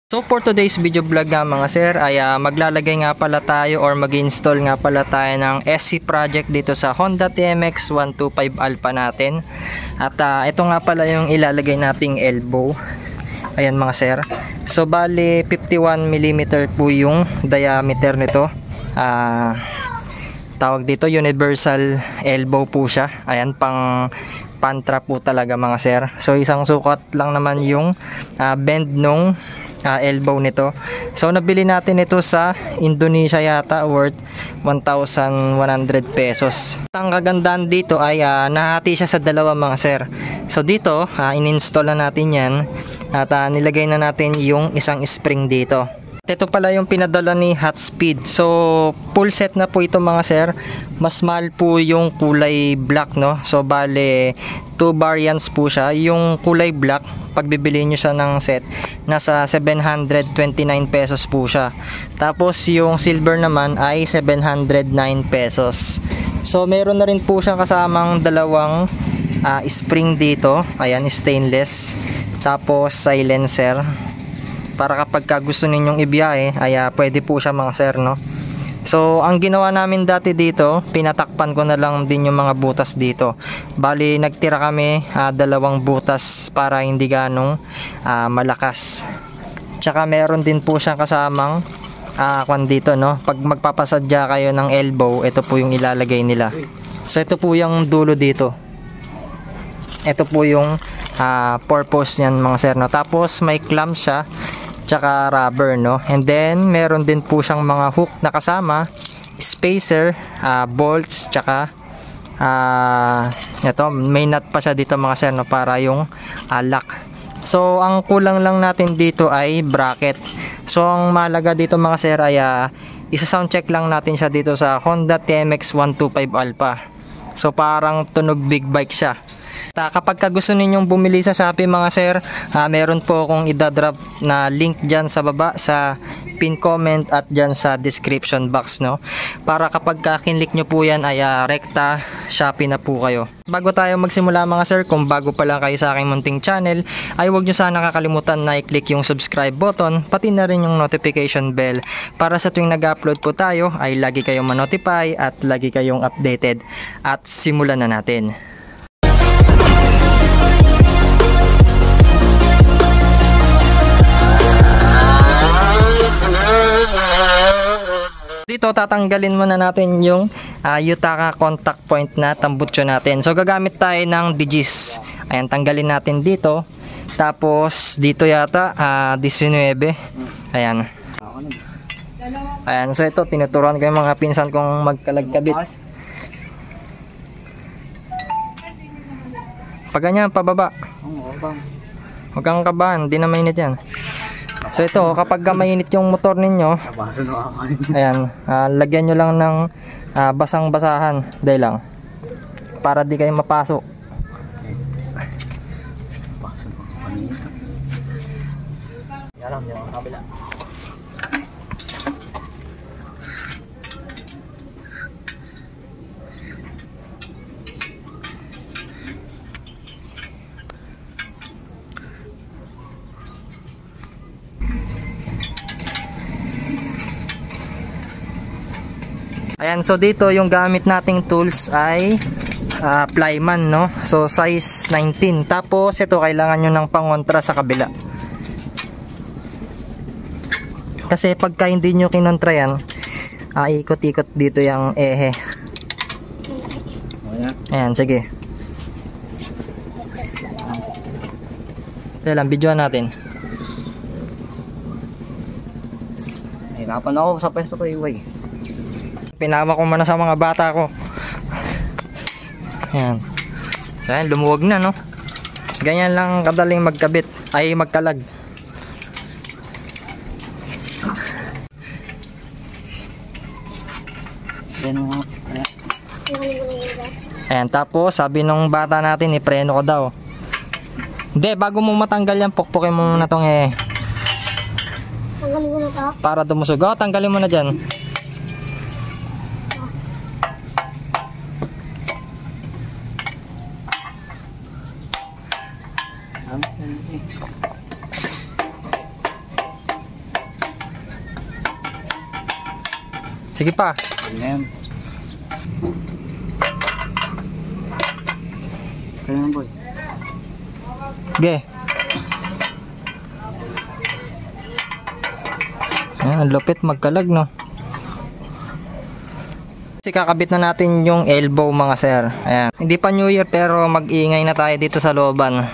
So for today's video vlog nga mga sir ay maglalagay nga pala tayo or mag-install nga pala tayo ng SC project dito sa Honda TMX 125 Alpha natin. At ito nga pala yung ilalagay nating elbow. Ayan mga sir. So bali 51mm po yung diameter nito. Tawag dito universal elbow po siya. Ayan pang pantra po talaga mga sir. So isang sukat lang naman yung bend nung elbow nito. So nabili natin ito sa Indonesia yata, worth 1,100 pesos. Ang kagandahan dito ay nahati siya sa dalawa mga sir. So dito in-install na natin yan at nilagay na natin yung isang spring dito. Ito pala yung pinadala ni Hotspeed. So full set na po ito mga sir. Mas mahal po yung kulay black, no. So bale 2 variants po siya. Yung kulay black, pag bibili nyo siya ng set, nasa 729 pesos po siya. Tapos yung silver naman ay 709 pesos. So meron na rin po siya kasamang dalawang spring dito. Ayan, stainless. Tapos silencer, para kapag gusto ninyong ibiyahe ay pwede po siya mga sir, no. So ang ginawa namin dati dito, pinatakpan ko na lang din yung mga butas dito. Bali nagtira kami dalawang butas para hindi ganong malakas. Tsaka meron din po siyang kasamang kwan dito, no. Pag magpapasadya kayo ng elbow, ito po yung ilalagay nila. So ito po yung dulo dito. Ito po yung purpose niyan mga sir, no. Tapos may clamp siya tsaka rubber, no. And then meron din po siyang mga hook na kasama, spacer, bolts, tsaka ito, may nut pa siya dito mga sir, no, para yung lock. So ang kulang lang natin dito ay bracket. So ang mahalaga dito mga sir ay isa-sound check lang natin siya dito sa Honda TMX 125 Alpha. So parang tunog big bike siya. Kapag gusto ninyong bumili sa Shopee mga sir, meron po akong idadrop na link dyan sa baba sa pin comment at dyan sa description box, no. Para kapag kinlik nyo po yan ay rekta Shopee na po kayo. Bago tayo magsimula mga sir, kung bago pa lang kayo sa aking munting channel, ay huwag nyo sana kakalimutan na i-click yung subscribe button, pati na rin yung notification bell, para sa tuwing nag-upload po tayo ay lagi kayong ma-notify at lagi kayong updated. At simulan na natin. Dito tatanggalin muna natin yung Yutaka contact point na tambutso natin. So gagamit tayo ng digis. Ayan, tanggalin natin dito. Tapos dito yata 19. Ayan. Ayan, so ito tinuturuan ko yung mga pinsan kong magkalagkabit. Pag ganyan pababa. Huwag kang kabahan, di na mainit yan. So ito, kapag mainit yung motor ninyo, ayan, lagyan nyo lang ng basang-basahan, dahil lang, para di kayo mapasok. Yan lang, kabila. Ayan, so dito yung gamit nating tools ay plyman, no. So size 19. Tapos ito kailangan nyo ng pangontra sa kabila. Kasi pagka hindi nyo kinontra yan, ikot-ikot dito yung ehe. Ayan, sige. Ito lang, videoan natin. Hirapan ako sa pwesto ko, iway. Pinawa ko muna sa mga bata ko. Ayan. So ayan, lumuwag na, no. Ganyan lang kadaling magkabit, ay magkalag. Ayan, tapos sabi nung bata natin, ipreno ko daw. Hindi, bago mo matanggal yan, pukpukin mo muna tong tanggalin mo na to? Para dumusog. Tanggalin mo na dyan. Sige pa. Ayan. Kaya naman boy. Sige. Ayan, ang lupit magkalag, no? Kasi kakabit na natin yung elbow, mga sir. Ayan. Hindi pa New Year pero mag-iingay na tayo dito sa looban.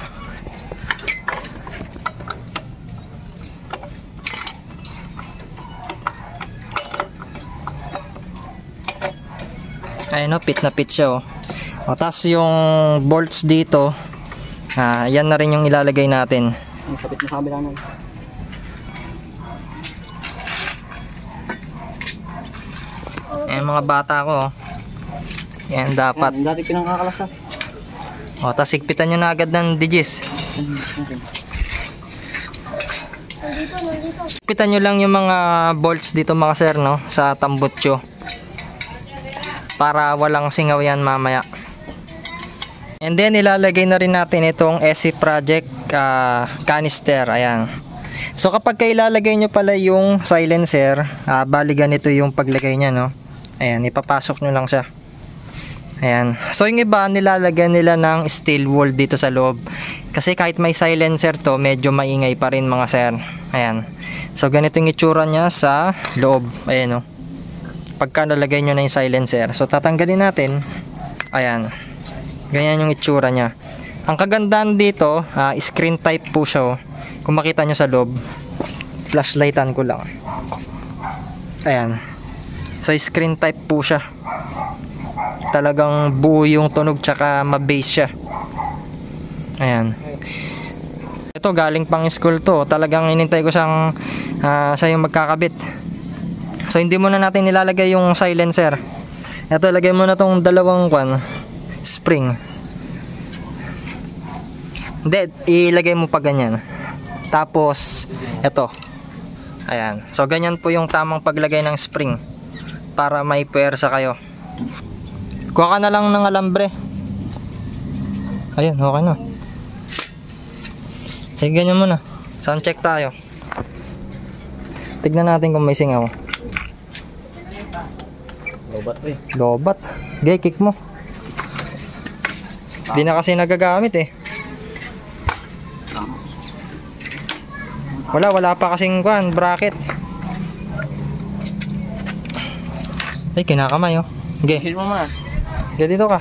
Ayan, no, pit na pit siya, oh. O, tas yung bolts dito, yan na rin yung ilalagay natin. Ang kapit na sa kabila nun. Ayan, mga bata ko, oh. Yan dapat. Ayan, dati pinangkakalasas. O, tas higpitan nyo na agad ng digis. Higpitan nyo lang yung mga bolts dito, mga sir, no, sa tambutso. Para walang singaw yan mamaya. And then ilalagay na rin natin itong SC Project canister. Ayan. So kapag ilalagay nyo pala yung silencer, bali ganito yung paglagay nya, no. Ayan, ipapasok nyo lang siya. Ayan. So yung iba nilalagyan nila ng steel wool dito sa loob. Kasi kahit may silencer to, medyo maingay pa rin, mga sir. Ayan. So ganito yung itsura nya sa loob. Ayan, no. Pagka nalagay nyo na yung silencer, so tatanggalin natin. Ayan, ganyan yung itsura nya. Ang kagandahan dito, screen type po siya, oh. Kung makita nyo sa loob, flashlightan ko lang. Ayan, so screen type po siya. Talagang buo yung tunog, tsaka ma-bass siya. Ayan, ito galing pang school to. Talagang inintay ko siyang siya yung magkakabit. So hindi muna natin nilalagay yung silencer. Ito, lagay mo na tong dalawang spring. Hindi, ilagay mo pa ganyan. Tapos ito. Ayan. So ganyan po yung tamang paglagay ng spring para may puwersa kayo. Kuha ka na lang ng alambre. Ayan, okay na. Sige, ganyan muna. Sound check tayo. Tignan natin kung may singaw. Lobat eh. Lobat. Gay, kick mo. Di na kasi nagagamit eh. Wala pa kasing bracket. Ay, kinakamay, oh. Gay. Hit mo ma. Gay, dito ka.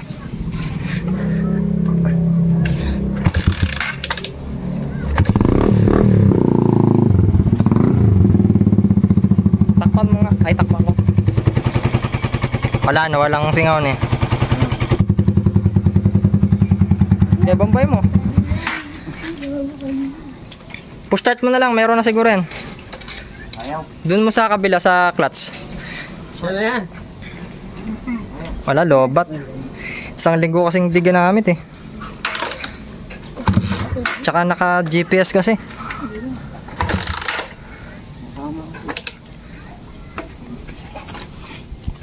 Takpan mo nga. Ay, takpan ko. Wala na, walang singaw eh. Kaya bambay mo. Push start mo na lang, meron na siguro yan. Ayaw. Doon mo sa kabila sa clutch. Ano yan? Wala, lobat. Isang linggo kasing di ginamit eh. Tsaka naka GPS kasi.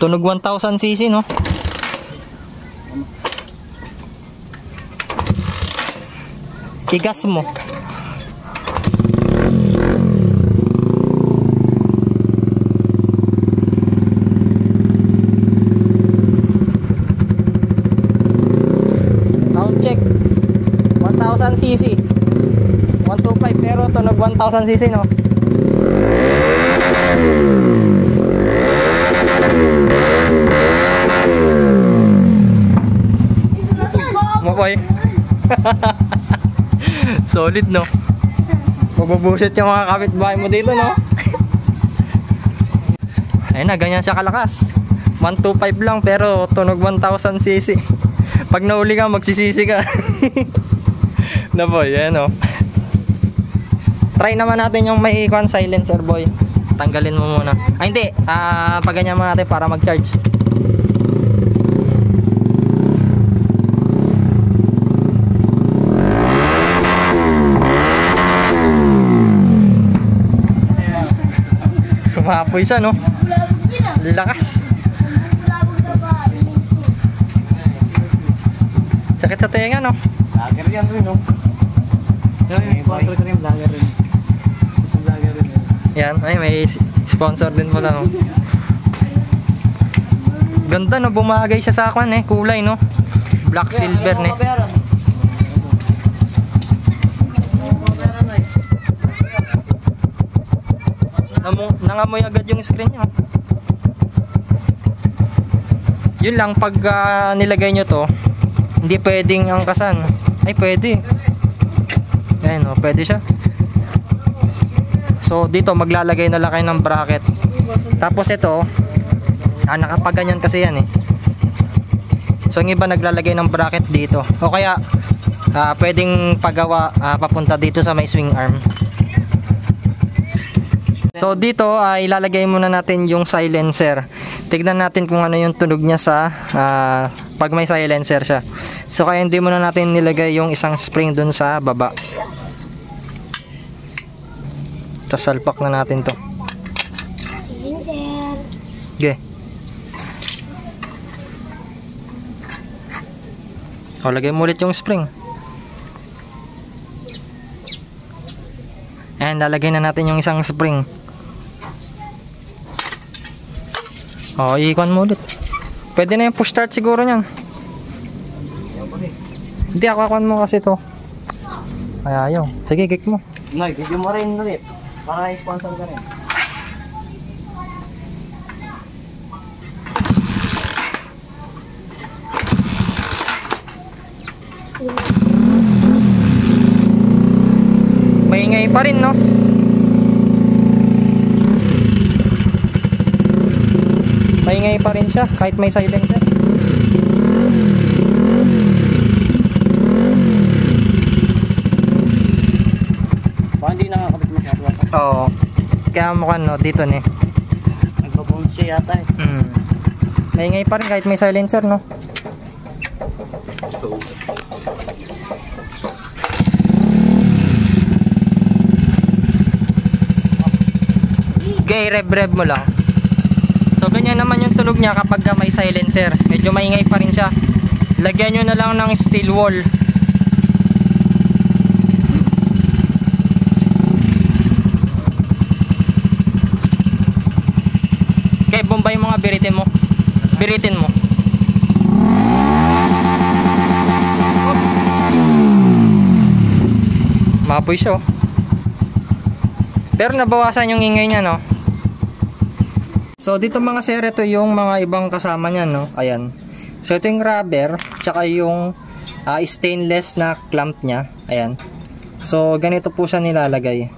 Tunog 1000cc, no? Igas mo. Sound check. 1000cc. 125 pero tunog 1000cc, no? Mapoy. Solid, no? Mabubusit yung mga kapitbahay mo dito, no? Ayun na, ganyan siya kalakas. 125 lang pero tunog 1000cc. Pag nauli ka, magsisisi ka. Na boy, ayan, no? Try naman natin yung may silencer, boy. Tanggalin mo muna. Ay, hindi. Paganyan mo natin para mag-charge. Kumapoy siya, no? Lakas. Sakit sa tenga, no? Lager yan rin, no? Yung sponsor ko rin, lager rin. Isang lager rin. Yan, ay may sponsor din pala, no? Ganda no, bumagay siya sa akin eh, kulay no. Black silver ne. Nangamoy agad yung screen niya. Yun lang, pag nilagay nyo to, hindi pwedeng angkasan. Ay pwede. Ayan o, pwede siya. So dito maglalagay na lang kayo ng bracket. Tapos ito, nakapaganyan kasi yan eh. So yung iba naglalagay ng bracket dito. O kaya pwedeng pagawa papunta dito sa may swing arm. So dito ilalagay muna natin yung silencer. Tignan natin kung ano yung tunog niya sa pag may silencer siya. So kaya hindi muna natin nilagay yung isang spring dun sa baba. Sasalpak na natin to. Silencer. Okay. O, lagay mo ulit yung spring. Ayan, lalagay na natin yung isang spring. O, iikon mo ulit. Pwede na yung push start siguro nyan. Hindi, akakuan mo kasi to. Ay, ayaw. Sige, kick mo. Nay, bigyan mo rin ulit. Para i-sponsor ka rin. Maingay pa rin, no? Maingay pa rin siya kahit may silencer. Baka hindi nakakabit masyado. Oo. Kaya mukhang no, dito ne. Nagbabounce siya yata eh. Maingay pa rin kahit may silencer, no? Okay, rev mo lang. So ganyan naman yung tunog niya kapag may silencer. Medyo maingay pa rin siya. Lagyan nyo na lang ng steel wall. Okay, bombay mo nga, biritin mo. Biritin mo. Mapoy siya oh. Pero nabawasan yung ingay niya, no? So dito mga sir, ito yung mga ibang kasama niya, no? Ayan. So ito yung rubber, tsaka yung stainless na clamp niya. Ayan. So ganito po siya nilalagay.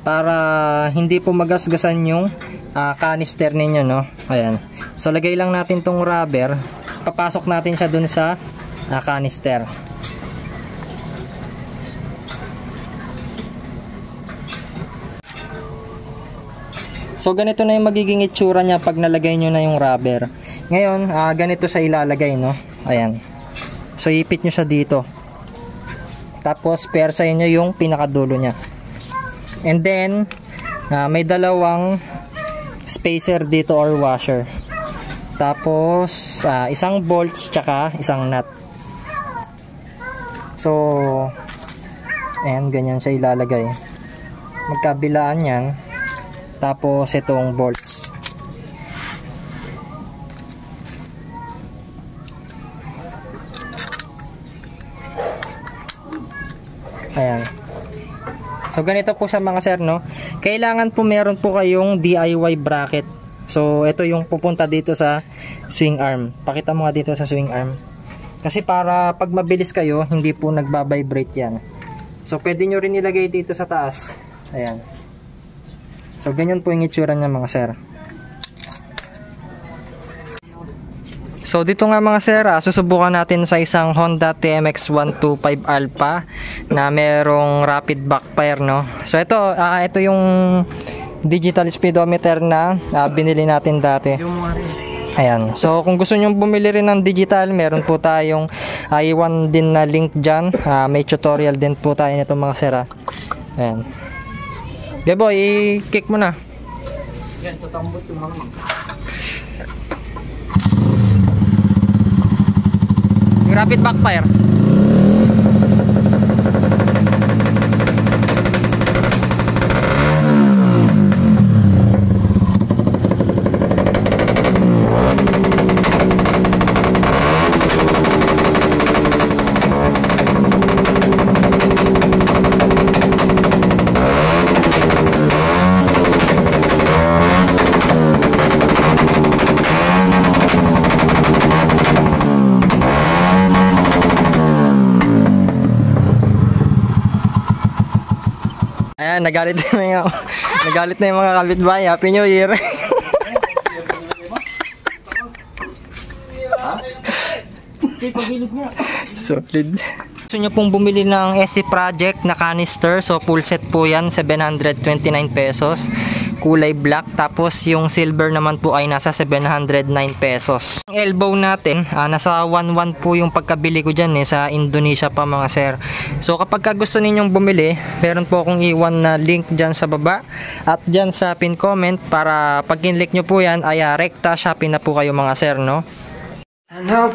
Para hindi po magasgasan yung canister ninyo, no? Ayan. So lagay lang natin tong rubber. Papasok natin siya dun sa canister. So ganito na yung magiging itsura niya pag nalagay nyo na yung rubber. Ngayon, ganito siya ilalagay, no? Ayan. So ipit nyo siya dito. Tapos persahin nyo yung pinakadulo niya. And then may dalawang spacer dito or washer. Tapos isang bolts tsaka isang nut. So ayan, ganyan siya ilalagay. Magkabilaan yan. Tapos itong bolts. Ayan. So ganito po siya mga sir, no? Kailangan po meron po kayong DIY bracket. So ito yung pupunta dito sa swing arm. Pakita mo nga dito sa swing arm. Kasi para pag mabilis kayo, hindi po nagba-vibrate yan. So pwede nyo rin ilagay dito sa taas. Ayan. So ganyan po yung itsura niya mga sir. So dito nga mga sir, susubukan natin sa isang Honda TMX 125 Alpha na merong rapid backfire, no. So ito yung digital speedometer na binili natin dati. Ayan. So kung gusto niyo bumili rin ng digital, meron po tayong iwan din na link diyan. May tutorial din po tayo nito mga sir. Ayan. Okay boy, i-kick mo na. Yan, tatambot yung mga. Yung rapid backfire. nagalit na yung, nagalit na yung mga kapitbahay. Happy New Year. Solid. Gusto nyo pong bumili ng SC Project na canister, so full set po yan, 729 pesos, kulay black, tapos yung silver naman po ay nasa 709 pesos. Ang elbow natin, nasa 11 po yung pagkabili ko dyan sa Indonesia pa mga sir. So kapag gusto ninyong bumili, meron po akong iwan na link dyan sa baba at dyan sa pin comment para pag kinlik nyo po yan ay rekta Shopee na po kayo mga sir, no? I know